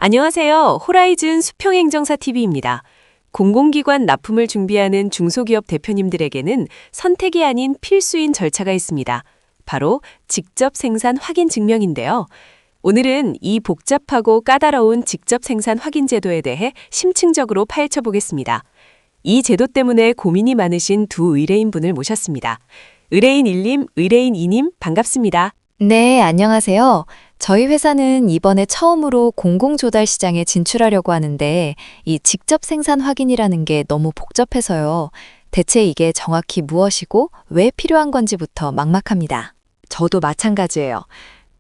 안녕하세요. 호라이즌 수평행정사 TV입니다. 공공기관 납품을 준비하는 중소기업 대표님들에게는 선택이 아닌 필수인 절차가 있습니다. 바로 직접 생산 확인 증명인데요. 오늘은 이 복잡하고 까다로운 직접 생산 확인 제도에 대해 심층적으로 파헤쳐 보겠습니다. 이 제도 때문에 고민이 많으신 두 의뢰인분을 모셨습니다. 의뢰인 1님, 의뢰인 2님 반갑습니다. 네, 안녕하세요. 저희 회사는 이번에 처음으로 공공조달 시장에 진출하려고 하는데 이 직접 생산 확인이라는 게 너무 복잡해서요. 대체 이게 정확히 무엇이고 왜 필요한 건지부터 막막합니다. 저도 마찬가지예요.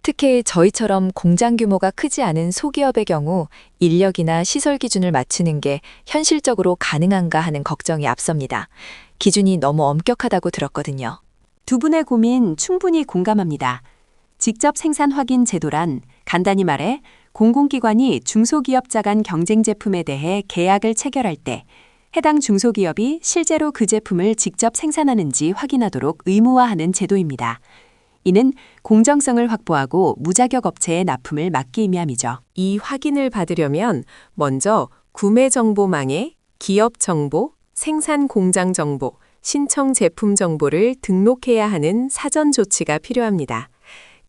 특히 저희처럼 공장 규모가 크지 않은 소기업의 경우 인력이나 시설 기준을 맞추는 게 현실적으로 가능한가 하는 걱정이 앞섭니다. 기준이 너무 엄격하다고 들었거든요. 두 분의 고민 충분히 공감합니다. 직접 생산 확인 제도란 간단히 말해 공공기관이 중소기업자 간 경쟁 제품에 대해 계약을 체결할 때 해당 중소기업이 실제로 그 제품을 직접 생산하는지 확인하도록 의무화하는 제도입니다. 이는 공정성을 확보하고 무자격 업체의 납품을 막기 위함이죠. 이 확인을 받으려면 먼저 구매 정보망에 기업 정보, 생산 공장 정보, 신청 제품 정보를 등록해야 하는 사전 조치가 필요합니다.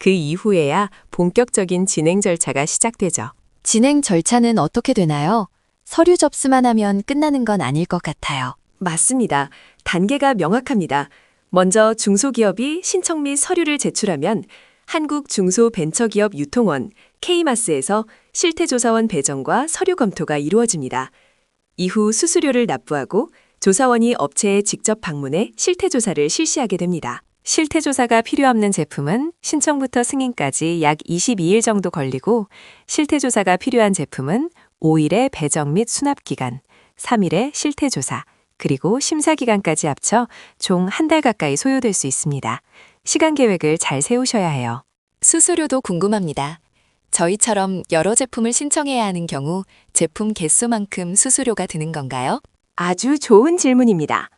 그 이후에야 본격적인 진행 절차가 시작되죠. 진행 절차는 어떻게 되나요? 서류 접수만 하면 끝나는 건 아닐 것 같아요. 맞습니다. 단계가 명확합니다. 먼저 중소기업이 신청 및 서류를 제출하면 한국중소벤처기업유통원 K마스에서 실태조사원 배정과 서류 검토가 이루어집니다. 이후 수수료를 납부하고 조사원이 업체에 직접 방문해 실태조사를 실시하게 됩니다. 실태조사가 필요 없는 제품은 신청부터 승인까지 약 22일 정도 걸리고 실태조사가 필요한 제품은 5일의 배정 및 수납기간, 3일의 실태조사, 그리고 심사기간까지 합쳐 총 한 달 가까이 소요될 수 있습니다. 시간 계획을 잘 세우셔야 해요. 수수료도 궁금합니다. 저희처럼 여러 제품을 신청해야 하는 경우 제품 개수만큼 수수료가 드는 건가요? 아주 좋은 질문입니다.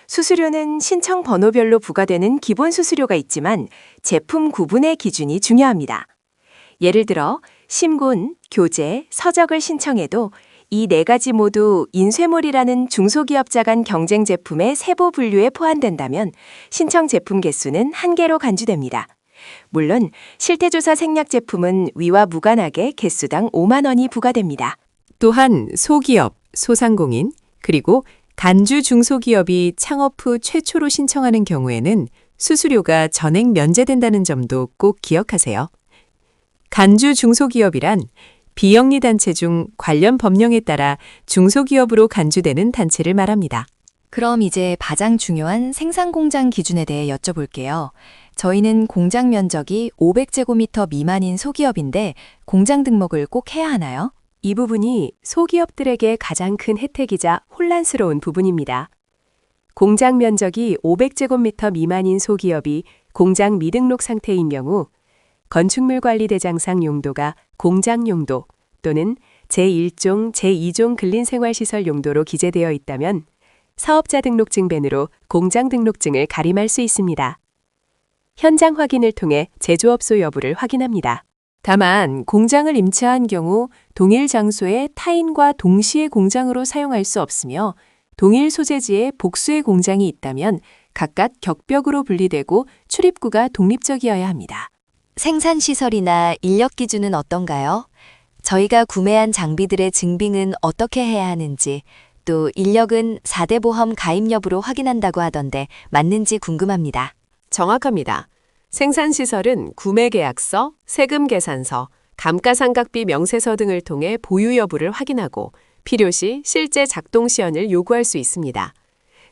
수수료는 신청 번호별로 부과되는 기본 수수료가 있지만 제품 구분의 기준이 중요합니다. 예를 들어 심군, 교재, 서적을 신청해도 이 네 가지 모두 인쇄몰이라는 중소기업자 간 경쟁 제품의 세부 분류에 포함된다면 신청 제품 개수는 한 개로 간주됩니다. 물론 실태조사 생략 제품은 위와 무관하게 개수당 5만 원이 부과됩니다. 또한 소기업, 소상공인, 그리고 간주 중소기업이 창업 후 최초로 신청하는 경우에는 수수료가 전액 면제된다는 점도 꼭 기억하세요. 간주 중소기업이란 비영리 단체 중 관련 법령에 따라 중소기업으로 간주되는 단체를 말합니다. 그럼 이제 가장 중요한 생산 공장 기준에 대해 여쭤볼게요. 저희는 공장 면적이 500제곱미터 미만인 소기업인데 공장 등록을 꼭 해야 하나요? 이 부분이 소기업들에게 가장 큰 혜택이자 혼란스러운 부분입니다. 공장 면적이 500제곱미터 미만인 소기업이 공장 미등록 상태인 경우 건축물관리대장상 용도가 공장 용도 또는 제1종, 제2종 근린생활시설 용도로 기재되어 있다면 사업자 등록증 벤으로 공장 등록증을 가림할 수 있습니다. 현장 확인을 통해 제조업소 여부를 확인합니다. 다만 공장을 임차한 경우 동일 장소에 타인과 동시에 공장으로 사용할 수 없으며 동일 소재지에 복수의 공장이 있다면 각각 격벽으로 분리되고 출입구가 독립적이어야 합니다. 생산시설이나 인력 기준은 어떤가요? 저희가 구매한 장비들의 증빙은 어떻게 해야 하는지, 또 인력은 4대 보험 가입 여부로 확인한다고 하던데 맞는지 궁금합니다. 정확합니다. 생산시설은 구매계약서, 세금계산서, 감가상각비 명세서 등을 통해 보유 여부를 확인하고 필요시 실제 작동 시연을 요구할 수 있습니다.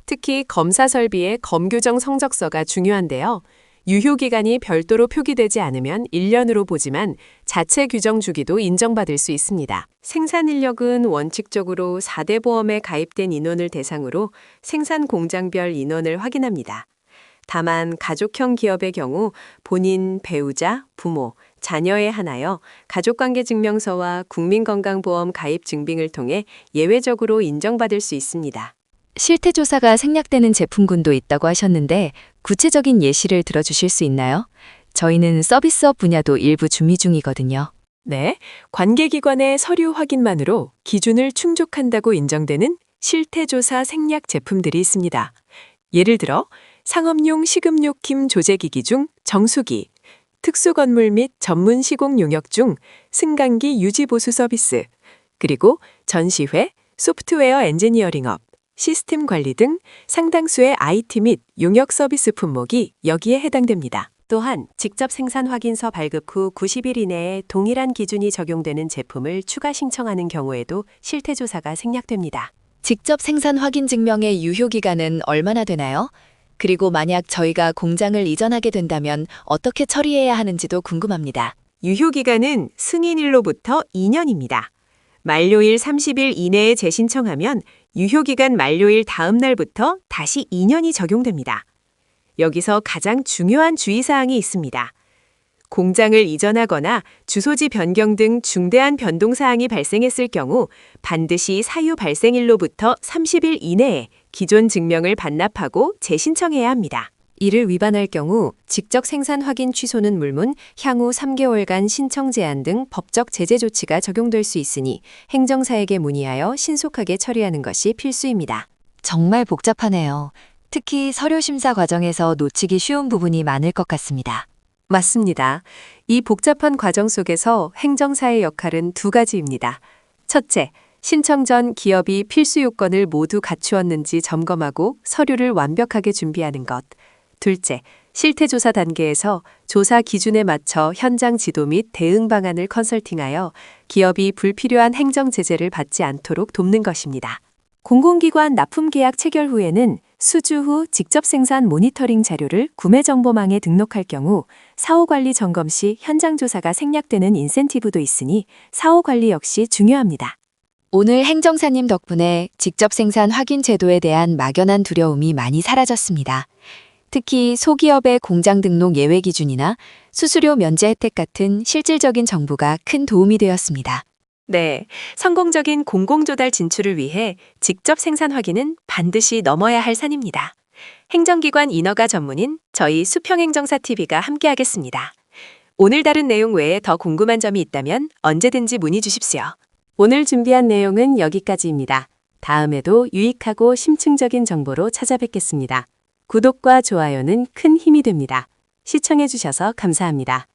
특히 검사 설비의 검규정 성적서가 중요한데요. 유효기간이 별도로 표기되지 않으면 1년으로 보지만 자체 규정 주기도 인정받을 수 있습니다. 생산 인력은 원칙적으로 4대 보험에 가입된 인원을 대상으로 생산 공장별 인원을 확인합니다. 다만 가족형 기업의 경우 본인, 배우자, 부모, 자녀에 한하여 가족관계증명서와 국민건강보험 가입 증빙을 통해 예외적으로 인정받을 수 있습니다. 실태조사가 생략되는 제품군도 있다고 하셨는데 구체적인 예시를 들어주실 수 있나요? 저희는 서비스업 분야도 일부 준비 중이거든요. 네, 관계기관의 서류 확인만으로 기준을 충족한다고 인정되는 실태조사 생략 제품들이 있습니다. 예를 들어 상업용 식음료킴 조제기기 중 정수기, 특수건물 및 전문 시공 용역 중 승강기 유지보수 서비스, 그리고 전시회, 소프트웨어 엔지니어링업, 시스템 관리 등 상당수의 IT 및 용역 서비스 품목이 여기에 해당됩니다. 또한 직접 생산 확인서 발급 후 90일 이내에 동일한 기준이 적용되는 제품을 추가 신청하는 경우에도 실태조사가 생략됩니다. 직접 생산 확인 증명의 유효 기간은 얼마나 되나요? 그리고 만약 저희가 공장을 이전하게 된다면 어떻게 처리해야 하는지도 궁금합니다. 유효기간은 승인일로부터 2년입니다. 만료일 30일 이내에 재신청하면 유효기간 만료일 다음 날부터 다시 2년이 적용됩니다. 여기서 가장 중요한 주의사항이 있습니다. 공장을 이전하거나 주소지 변경 등 중대한 변동사항이 발생했을 경우 반드시 사유 발생일로부터 30일 이내에 기존 증명을 반납하고 재신청해야 합니다. 이를 위반할 경우 직접 생산 확인 취소는 물론 향후 3개월간 신청 제한 등 법적 제재 조치가 적용될 수 있으니 행정사에게 문의하여 신속하게 처리하는 것이 필수입니다. 정말 복잡하네요. 특히 서류 심사 과정에서 놓치기 쉬운 부분이 많을 것 같습니다. 맞습니다. 이 복잡한 과정 속에서 행정사의 역할은 두 가지입니다. 첫째, 신청 전 기업이 필수 요건을 모두 갖추었는지 점검하고 서류를 완벽하게 준비하는 것. 둘째, 실태조사 단계에서 조사 기준에 맞춰 현장 지도 및 대응 방안을 컨설팅하여 기업이 불필요한 행정 제재를 받지 않도록 돕는 것입니다. 공공기관 납품 계약 체결 후에는 수주 후 직접 생산 모니터링 자료를 구매정보망에 등록할 경우 사후관리 점검 시 현장 조사가 생략되는 인센티브도 있으니 사후관리 역시 중요합니다. 오늘 행정사님 덕분에 직접 생산 확인 제도에 대한 막연한 두려움이 많이 사라졌습니다. 특히 소기업의 공장 등록 예외 기준이나 수수료 면제 혜택 같은 실질적인 정보가 큰 도움이 되었습니다. 네, 성공적인 공공조달 진출을 위해 직접 생산 확인은 반드시 넘어야 할 산입니다. 행정기관 인허가 전문인 저희 수평행정사TV가 함께하겠습니다. 오늘 다룬 내용 외에 더 궁금한 점이 있다면 언제든지 문의 주십시오. 오늘 준비한 내용은 여기까지입니다. 다음에도 유익하고 심층적인 정보로 찾아뵙겠습니다. 구독과 좋아요는 큰 힘이 됩니다. 시청해주셔서 감사합니다.